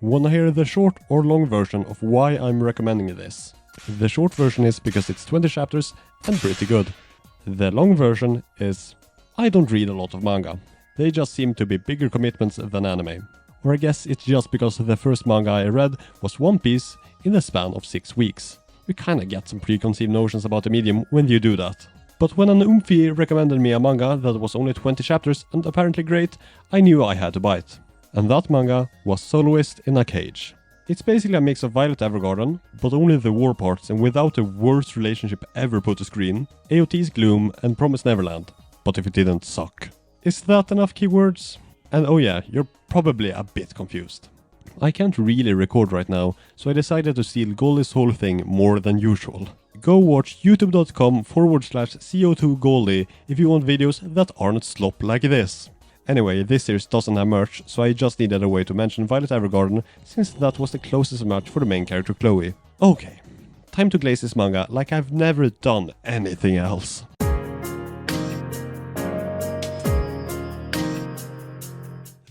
Wanna hear the short or long version of why I'm recommending this? The short version is because it's 20 chapters and pretty good. The long version is I don't read a lot of manga. They just seem to be bigger commitments than anime. Or I guess it's just because the first manga I read was One Piece in the span of 6 weeks. You kinda get some preconceived notions about the medium when you do that. But when an Umfi recommended me a manga that was only 20 chapters and apparently great, I knew I had to buy it. And that manga was Soloist in a Cage. It's basically a mix of Violet Evergarden, but only the war parts and without the worst relationship ever put to screen, AOT's Gloom and Promised Neverland. But if it didn't suck. Is that enough keywords? And oh yeah, you're probably a bit confused. I can't really record right now, so I decided to steal Goldie's whole thing more than usual. Go watch youtube.com/CO2Goldie if you want videos that aren't slop like this. Anyway, this series doesn't have merch, so I just needed a way to mention Violet Evergarden, since that was the closest match for the main character Chloe. Okay, time to glaze this manga like I've never done anything else.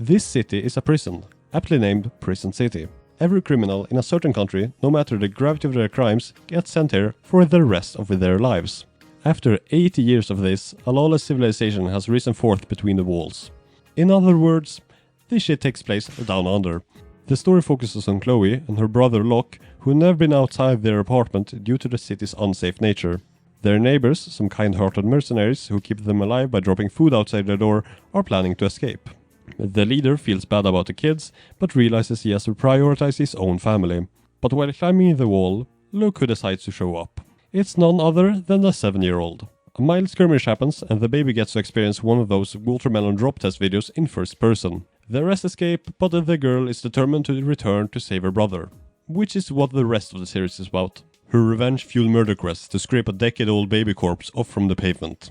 This city is a prison, aptly named Prison City. Every criminal in a certain country, no matter the gravity of their crimes, gets sent here for the rest of their lives. After 80 years of this, a lawless civilization has risen forth between the walls. In other words, this shit takes place down under. The story focuses on Chloe and her brother Locke, who have never been outside their apartment due to the city's unsafe nature. Their neighbors, some kind-hearted mercenaries who keep them alive by dropping food outside their door, are planning to escape. The leader feels bad about the kids, but realizes he has to prioritize his own family. But while climbing the wall, look who decides to show up. It's none other than the 7-year-old. A mild skirmish happens and the baby gets to experience one of those watermelon drop test videos in first person. The rest escape, but the girl is determined to return to save her brother. Which is what the rest of the series is about. Her revenge-fueled murder quest to scrape a decade-old baby corpse off from the pavement.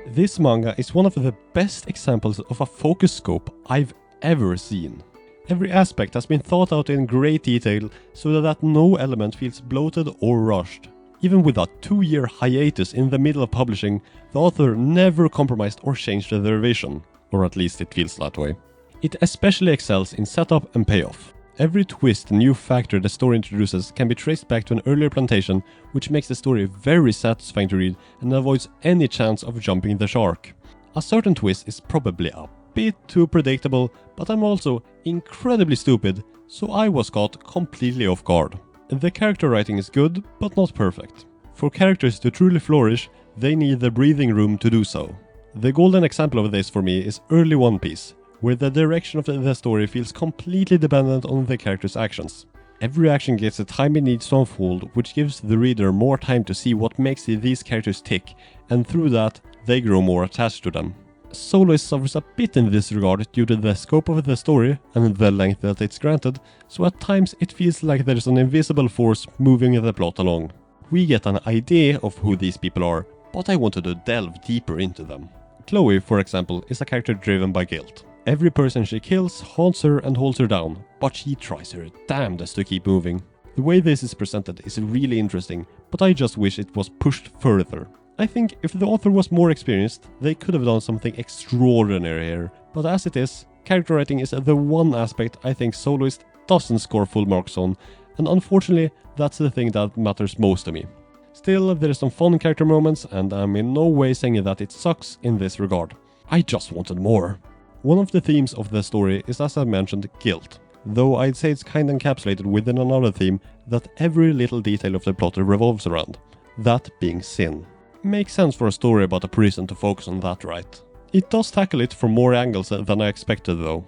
This manga is one of the best examples of a focus scope I've ever seen. Every aspect has been thought out in great detail so that no element feels bloated or rushed. Even with a 2-year hiatus in the middle of publishing, the author never compromised or changed their vision, or at least it feels that way. It especially excels in setup and payoff. Every twist and new factor the story introduces can be traced back to an earlier plantation, which makes the story very satisfying to read and avoids any chance of jumping the shark. A certain twist is probably a bit too predictable, but I'm also incredibly stupid, so I was caught completely off guard. The character writing is good, but not perfect. For characters to truly flourish, they need the breathing room to do so. The golden example of this for me is early One Piece, where the direction of the story feels completely dependent on the character's actions. Every action gets the time it needs to unfold, which gives the reader more time to see what makes these characters tick, and through that, they grow more attached to them. Soloist suffers a bit in this regard due to the scope of the story and the length that it's granted, so at times it feels like there's an invisible force moving the plot along. We get an idea of who these people are, but I wanted to delve deeper into them. Chloe, for example, is a character driven by guilt. Every person she kills haunts her and holds her down, but she tries her damnedest to keep moving. The way this is presented is really interesting, but I just wish it was pushed further. I think if the author was more experienced, they could have done something extraordinary here, but as it is, character writing is the one aspect I think Soloist doesn't score full marks on, and unfortunately that's the thing that matters most to me. Still, there are some fun character moments, and I'm in no way saying that it sucks in this regard. I just wanted more. One of the themes of the story is, as I mentioned, guilt, though I'd say it's kinda encapsulated within another theme that every little detail of the plot revolves around, that being sin. Makes sense for a story about a prison to focus on that, right? It does tackle it from more angles than I expected though.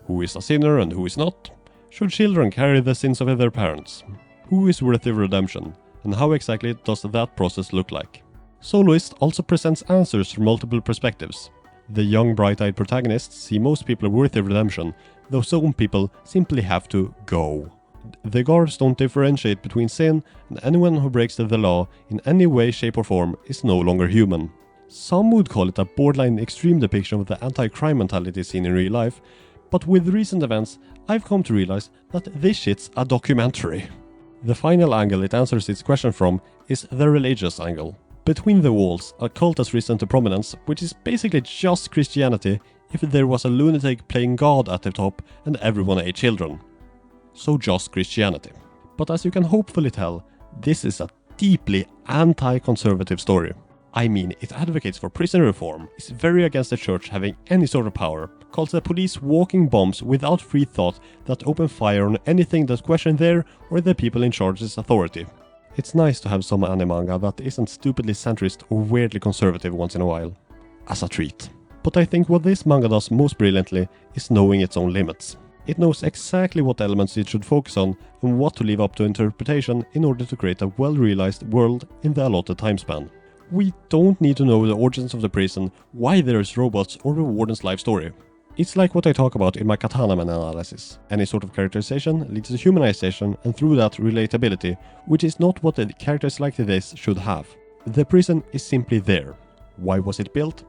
Who is a sinner and who is not? Should children carry the sins of their parents? Who is worthy of redemption? And how exactly does that process look like? Soloist also presents answers from multiple perspectives. The young bright-eyed protagonists see most people worthy of redemption, though some people simply have to go. The guards don't differentiate between sin, and anyone who breaks the law in any way, shape or form is no longer human. Some would call it a borderline extreme depiction of the anti-crime mentality seen in real life, but with recent events, I've come to realize that this shit's a documentary. The final angle it answers its question from is the religious angle. Between the Walls, a cult has risen to prominence, which is basically just Christianity if there was a lunatic playing God at the top and everyone ate children. So just Christianity. But as you can hopefully tell, this is a deeply anti-conservative story. I mean, it advocates for prison reform, is very against the church having any sort of power, calls the police walking bombs without free thought that open fire on anything that question their or the people in charge's authority. It's nice to have some anime manga that isn't stupidly centrist or weirdly conservative once in a while. As a treat. But I think what this manga does most brilliantly is knowing its own limits. It knows exactly what elements it should focus on and what to leave up to interpretation in order to create a well-realized world in the allotted time span. We don't need to know the origins of the prison, why there's robots, or the warden's life story. It's like what I talk about in my Katana Man analysis. Any sort of characterization leads to humanization and through that relatability, which is not what the characters like this should have. The prison is simply there. Why was it built?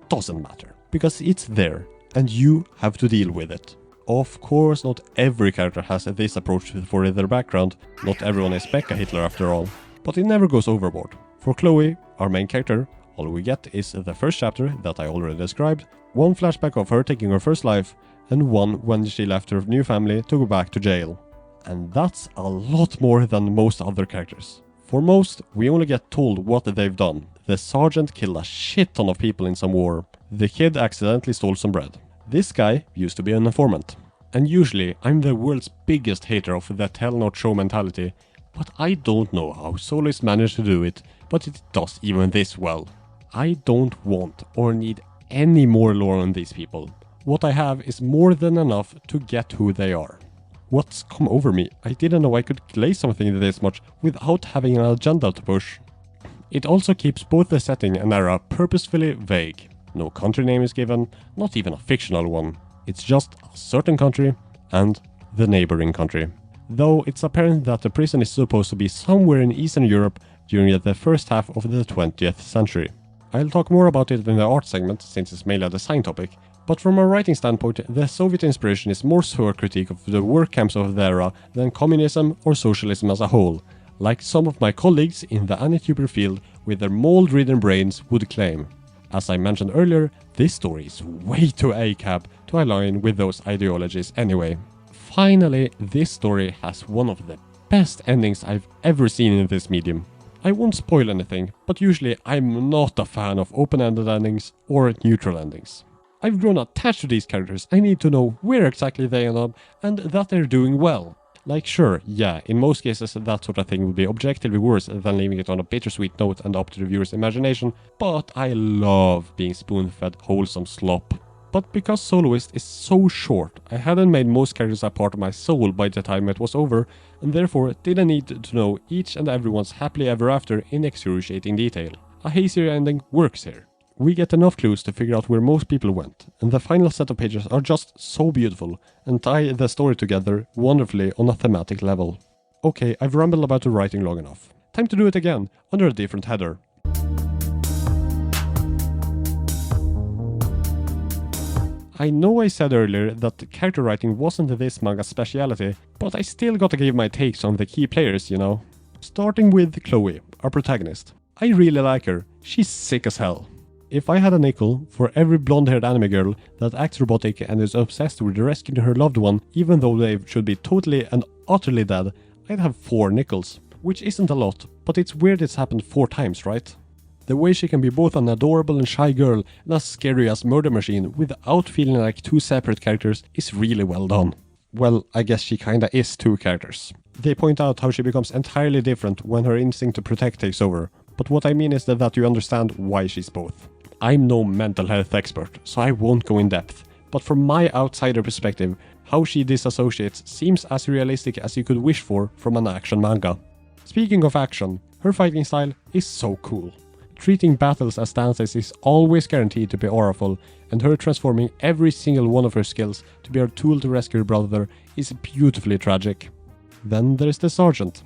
Doesn't matter. Because it's there, and you have to deal with it. Of course, not every character has this approach for their background, not everyone is Becca Hitler after all, but it never goes overboard. For Chloe, our main character, all we get is the first chapter that I already described, one flashback of her taking her first life, and one when she left her new family to go back to jail. And that's a lot more than most other characters. For most, we only get told what they've done. The sergeant killed a shit ton of people in some war. The kid accidentally stole some bread. This guy used to be an informant. And usually, I'm the world's biggest hater of the tell not show mentality, but I don't know how Soloist managed to do it, but it does even this well. I don't want or need any more lore on these people. What I have is more than enough to get who they are. What's come over me? I didn't know I could glaze something this much without having an agenda to push. It also keeps both the setting and era purposefully vague. No country name is given, not even a fictional one. It's just a certain country and the neighboring country. Though it's apparent that the prison is supposed to be somewhere in Eastern Europe during the first half of the 20th century. I'll talk more about it in the art segment since it's mainly a design topic, but from a writing standpoint, the Soviet inspiration is more so a critique of the work camps of the era than communism or socialism as a whole, like some of my colleagues in the AniTuber field with their mold-ridden brains would claim. As I mentioned earlier, this story is way too ACAB to align with those ideologies anyway. Finally, this story has one of the best endings I've ever seen in this medium. I won't spoil anything, but usually I'm not a fan of open-ended endings or neutral endings. I've grown attached to these characters. I need to know where exactly they end up and that they're doing well. Like sure, yeah, in most cases that sort of thing would be objectively worse than leaving it on a bittersweet note and up to the viewer's imagination, but I love being spoon-fed wholesome slop. But because Soloist is so short, I hadn't made most characters a part of my soul by the time it was over, and therefore didn't need to know each and everyone's happily ever after in excruciating detail. A hazier ending works here. We get enough clues to figure out where most people went, and the final set of pages are just so beautiful and tie the story together wonderfully on a thematic level. Okay, I've rambled about the writing long enough. Time to do it again, under a different header. I know I said earlier that character writing wasn't this manga's speciality, but I still gotta give my takes on the key players, you know. Starting with Chloe, our protagonist. I really like her, she's sick as hell. If I had a nickel for every blonde-haired anime girl that acts robotic and is obsessed with rescuing her loved one, even though they should be totally and utterly dead, I'd have 4 nickels. Which isn't a lot, but it's weird it's happened 4 times, right? The way she can be both an adorable and shy girl and as scary as murder machine without feeling like 2 separate characters is really well done. Well, I guess she kinda is 2 characters. They point out how she becomes entirely different when her instinct to protect takes over, but what I mean is that you understand why she's both. I'm no mental health expert, so I won't go in depth, but from my outsider perspective, how she disassociates seems as realistic as you could wish for from an action manga. Speaking of action, her fighting style is so cool. Treating battles as stances is always guaranteed to be auraful, and her transforming every single one of her skills to be her tool to rescue her brother is beautifully tragic. Then there's the sergeant.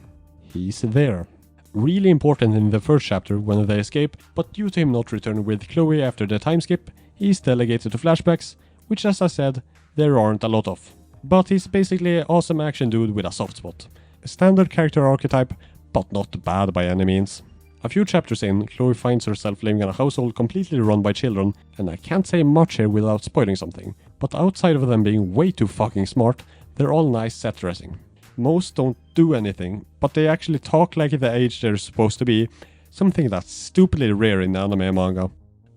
He's there. Really important in the first chapter when they escape, but due to him not returning with Chloe after the time skip, he's delegated to flashbacks, which as I said, there aren't a lot of. But he's basically an awesome action dude with a soft spot. A standard character archetype, but not bad by any means. A few chapters in, Chloe finds herself living in a household completely run by children, and I can't say much here without spoiling something, but outside of them being way too fucking smart, they're all nice set dressing. Most don't do anything, but they actually talk like the age they're supposed to be, something that's stupidly rare in anime and manga.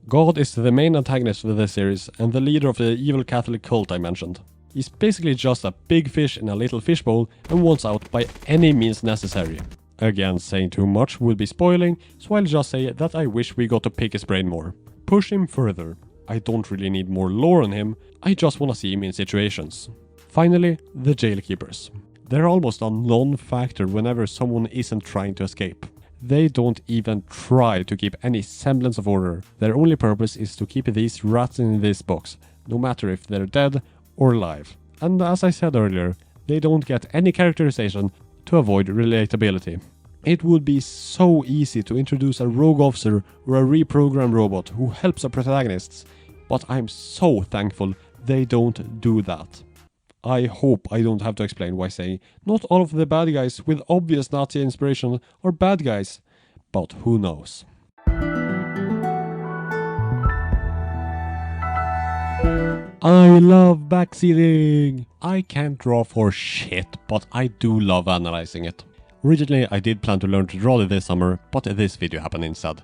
God is the main antagonist of this series and the leader of the evil Catholic cult I mentioned. He's basically just a big fish in a little fishbowl and wants out by any means necessary. Again, saying too much would be spoiling, so I'll just say that I wish we got to pick his brain more. Push him further. I don't really need more lore on him, I just wanna see him in situations. Finally, the jailkeepers. They're almost a non-factor whenever someone isn't trying to escape. They don't even try to keep any semblance of order. Their only purpose is to keep these rats in this box, no matter if they're dead or alive. And as I said earlier, they don't get any characterization to avoid relatability. It would be so easy to introduce a rogue officer or a reprogrammed robot who helps our protagonists, but I'm so thankful they don't do that. I hope I don't have to explain why saying not all of the bad guys with obvious Nazi inspiration are bad guys, but who knows. I love backseating! I can't draw for shit, but I do love analyzing it. Originally I did plan to learn to draw this summer, but this video happened instead.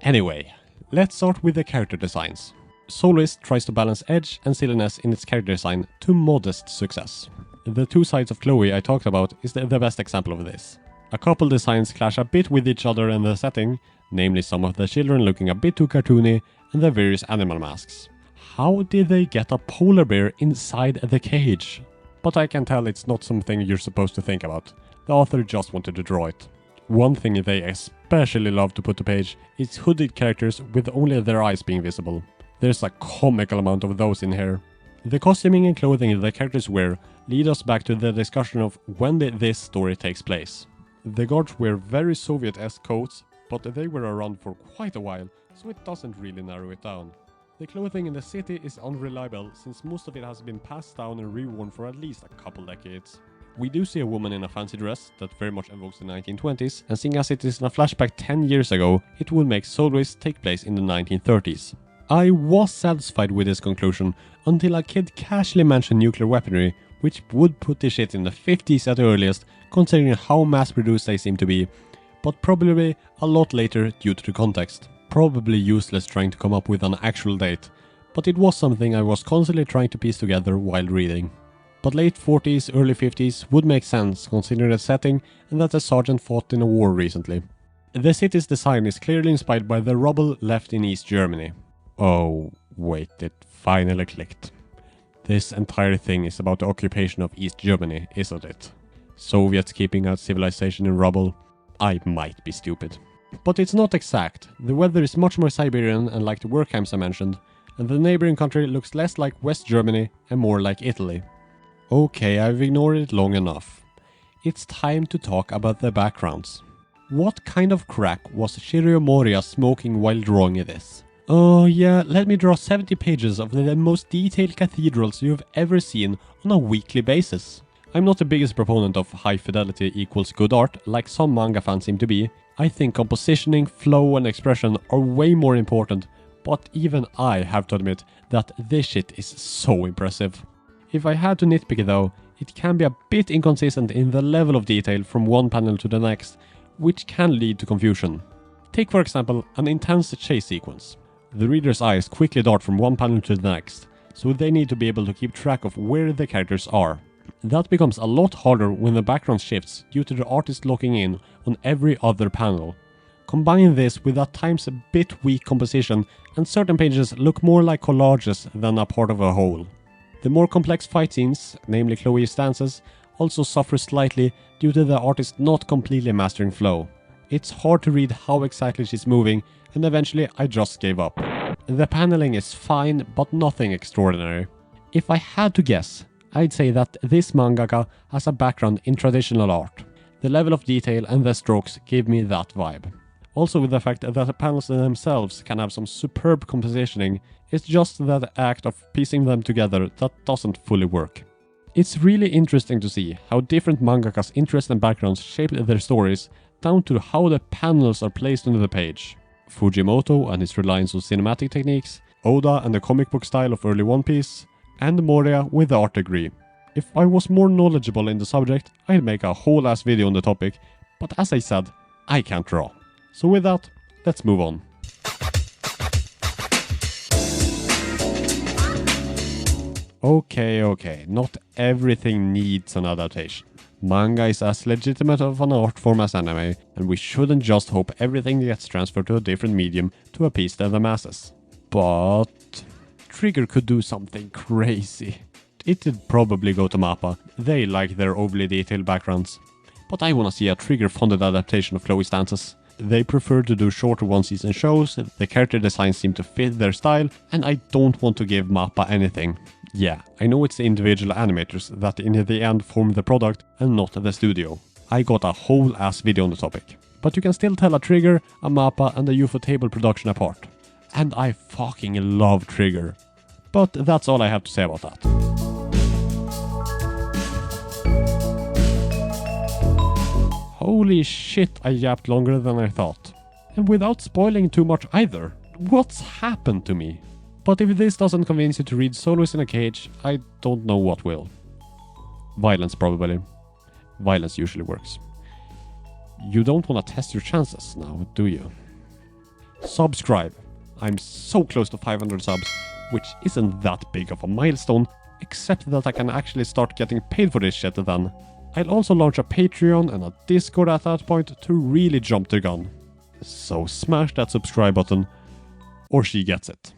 Anyway, let's start with the character designs. Soloist tries to balance edge and silliness in its character design to modest success. The two sides of Chloe I talked about is the best example of this. A couple designs clash a bit with each other in the setting, namely some of the children looking a bit too cartoony and the various animal masks. How did they get a polar bear inside the cage? But I can tell it's not something you're supposed to think about. The author just wanted to draw it. One thing they especially love to put to page is hooded characters with only their eyes being visible. There's a comical amount of those in here. The costuming and clothing the characters wear lead us back to the discussion of when this story takes place. The guards wear very Soviet-esque coats, but they were around for quite a while, so it doesn't really narrow it down. The clothing in the city is unreliable since most of it has been passed down and reworn for at least a couple decades. We do see a woman in a fancy dress that very much evokes the 1920s, and seeing as it is in a flashback 10 years ago, it would make Soloist take place in the 1930s. I was satisfied with this conclusion until a kid casually mentioned nuclear weaponry, which would put the shit in the 50s at the earliest, considering how mass-produced they seem to be, but probably a lot later due to the context. Probably useless trying to come up with an actual date, but it was something I was constantly trying to piece together while reading. But late 40s, early 50s would make sense considering the setting and that the sergeant fought in a war recently. The city's design is clearly inspired by the rubble left in East Germany. Oh, wait, it finally clicked. This entire thing is about the occupation of East Germany, isn't it? Soviets keeping a civilization in rubble? I might be stupid. But it's not exact. The weather is much more Siberian and like the work camps I mentioned, and the neighboring country looks less like West Germany and more like Italy. Okay, I've ignored it long enough. It's time to talk about the backgrounds. What kind of crack was Shirio Moria smoking while drawing this? Oh yeah, let me draw 70 pages of the most detailed cathedrals you've ever seen on a weekly basis. I'm not the biggest proponent of high fidelity equals good art, like some manga fans seem to be. I think compositioning, flow and expression are way more important, but even I have to admit that this shit is so impressive. If I had to nitpick though, it can be a bit inconsistent in the level of detail from one panel to the next, which can lead to confusion. Take for example an intense chase sequence. The reader's eyes quickly dart from one panel to the next, so they need to be able to keep track of where the characters are. That becomes a lot harder when the background shifts due to the artist locking in on every other panel. Combine this with at times a bit weak composition and certain pages look more like collages than a part of a whole. The more complex fight scenes, namely Chloe's stances, also suffer slightly due to the artist not completely mastering flow. It's hard to read how exactly she's moving, and eventually I just gave up. The paneling is fine, but nothing extraordinary. If I had to guess, I'd say that this mangaka has a background in traditional art. The level of detail and the strokes gave me that vibe. Also with the fact that the panels themselves can have some superb compositioning, it's just that act of piecing them together that doesn't fully work. It's really interesting to see how different mangakas' interests and backgrounds shape their stories, down to how the panels are placed on the page. Fujimoto and his reliance on cinematic techniques, Oda and the comic book style of early One Piece, and Moria with the art degree. If I was more knowledgeable in the subject, I'd make a whole ass video on the topic, but as I said, I can't draw. So with that, let's move on. Okay, not everything needs an adaptation. Manga is as legitimate of an art form as anime, and we shouldn't just hope everything gets transferred to a different medium to appease the masses. But Trigger could do something crazy. It'd probably go to MAPPA, they like their overly detailed backgrounds. But I wanna see a Trigger-funded adaptation of flowy stances. They prefer to do shorter one-season shows, the character designs seem to fit their style, and I don't want to give MAPPA anything. Yeah, I know it's the individual animators that in the end form the product and not the studio. I got a whole ass video on the topic. But you can still tell a Trigger, a MAPPA and a Ufotable production apart. And I fucking love Trigger. But that's all I have to say about that. Holy shit, I yapped longer than I thought. And without spoiling too much either. What's happened to me? But if this doesn't convince you to read Soloist in a Cage, I don't know what will. Violence probably. Violence usually works. You don't want to test your chances now, do you? Subscribe. I'm so close to 500 subs, which isn't that big of a milestone, except that I can actually start getting paid for this shit then. I'll also launch a Patreon and a Discord at that point to really jump the gun. So smash that subscribe button, or she gets it.